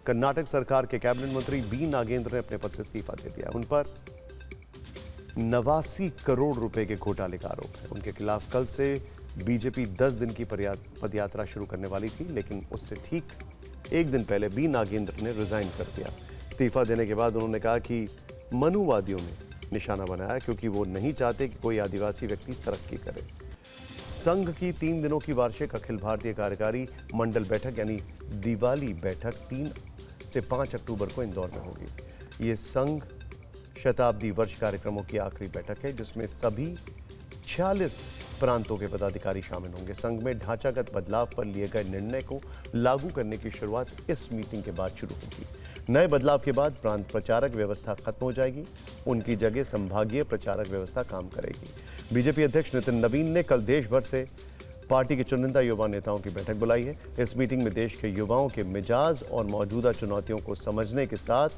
कर्नाटक सरकार के कैबिनेट मंत्री बी नागेंद्र ने अपने पद से इस्तीफा दे दिया। उन पर 89 करोड़ रुपए के घोटाले का आरोप है। उनके खिलाफ कल से बीजेपी 10 दिन की पदयात्रा शुरू करने वाली थी, लेकिन उससे ठीक एक दिन पहले बी नागेंद्र ने रिजाइन कर दिया। इस्तीफा देने के बाद उन्होंने कहा कि मनुवादियों में निशाना बनाया, क्योंकि वो नहीं चाहते कि कोई आदिवासी व्यक्ति तरक्की करे। संघ की 3 दिनों की वार्षिक अखिल भारतीय कार्यकारी मंडल बैठक यानी दिवाली बैठक 3 से 5 अक्टूबर को इंदौर में होगी। ये संघ शताब्दी वर्ष कार्यक्रमों की आखिरी बैठक है, जिसमें सभी 46 प्रांतों के पदाधिकारी शामिल होंगे। संघ में ढांचागत बदलाव पर लिए गए निर्णय को लागू करने की शुरुआत इस मीटिंग के बाद शुरू होगी। नए बदलाव के बाद प्रांत प्रचारक व्यवस्था खत्म हो जाएगी, उनकी जगह संभागीय प्रचारक व्यवस्था काम करेगी। बीजेपी अध्यक्ष नितिन नवीन ने कल देश भर से पार्टी के चुनिंदा युवा नेताओं की बैठक बुलाई है। इस मीटिंग में देश के युवाओं के मिजाज और मौजूदा चुनौतियों को समझने के साथ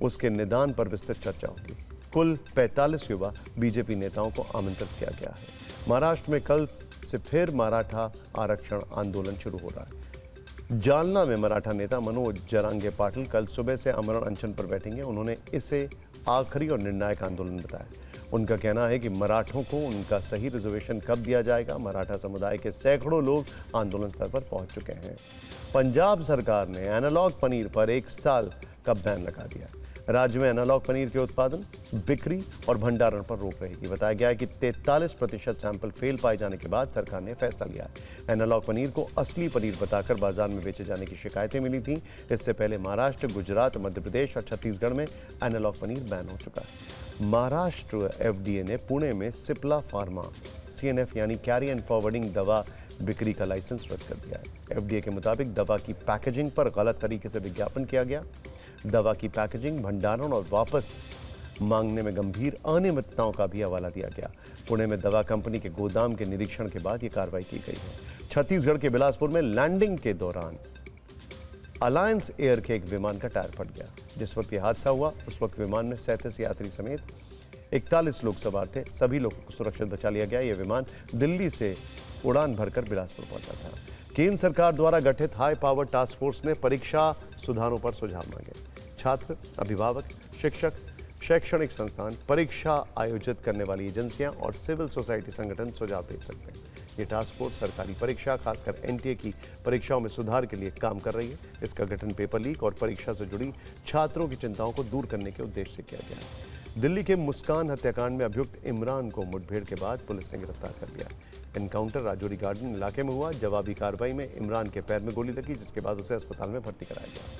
उसके निदान पर विस्तृत चर्चा होगी। कुल 45 युवा बीजेपी नेताओं को आमंत्रित किया गया है। महाराष्ट्र में कल से फिर मराठा आरक्षण आंदोलन शुरू हो रहा है। जालना में मराठा नेता मनोज जरांगे पाटिल कल सुबह से आमरण अनशन पर बैठेंगे। उन्होंने इसे आखिरी और निर्णायक आंदोलन बताया। उनका कहना है कि मराठों को उनका सही रिजर्वेशन कब दिया जाएगा। मराठा समुदाय के सैकड़ों लोग आंदोलन स्तर पर पहुंच चुके हैं। पंजाब सरकार ने एनालॉग पनीर पर 1 साल का बैन लगा दिया। राज्य में एनालॉग पनीर के उत्पादन, बिक्री और भंडारण पर रोक रहेगी। बताया गया है कि 43% सैंपल फेल पाए जाने के बाद सरकार ने फैसला लिया है। एनालॉग पनीर को असली पनीर बताकर बाजार में बेचे जाने की शिकायतें मिली थीं। इससे पहले महाराष्ट्र, गुजरात, मध्य प्रदेश और छत्तीसगढ़ में एनालॉग पनीर बैन हो चुका है। महाराष्ट्र एफडीए ने पुणे में सिप्ला फार्मा CNF यानी कैरी एंड फॉरवर्डिंग दवा बिक्री का लाइसेंस रद्द कर दिया है। एफडीए के मुताबिक दवा की पैकेजिंग पर गलत तरीके से विज्ञापन किया गया। दवा की पैकेजिंग, भंडारण और वापस मांगने में गंभीर अनियमितताओं का भी हवाला दिया गया। पुणे में दवा कंपनी के गोदाम के निरीक्षण के बाद यह कार्रवाई की गई है। छत्तीसगढ़ के बिलासपुर में लैंडिंग के दौरान अलायंस एयर के एक विमान का टायर फट गया। जिस वक्त यह हादसा हुआ उस वक्त विमान में 37 यात्री समेत 41 लोग सवार थे। सभी लोगों को सुरक्षित बचा लिया गया। यह विमान दिल्ली से उड़ान भरकर बिलासपुर पहुंचा था। केंद्र सरकार द्वारा गठित हाई पावर टास्क फोर्स ने परीक्षा सुधारों पर सुझाव मांगे। छात्र, अभिभावक, शिक्षक, शैक्षणिक संस्थान, परीक्षा आयोजित करने वाली एजेंसियां और सिविल सोसाइटी संगठन सुझाव भेज सकते हैं। ये टास्क फोर्स सरकारी परीक्षा, खासकर NTA की परीक्षाओं में सुधार के लिए काम कर रही है। इसका गठन पेपर लीक और परीक्षा से जुड़ी छात्रों की चिंताओं को दूर करने के उद्देश्य से किया गया है। दिल्ली के मुस्कान हत्याकांड में अभियुक्त इमरान को मुठभेड़ के बाद पुलिस ने गिरफ्तार कर लिया। एनकाउंटर राजौरी गार्डन इलाके में हुआ। जवाबी कार्रवाई में इमरान के पैर में गोली लगी, जिसके बाद उसे अस्पताल में भर्ती कराया गया।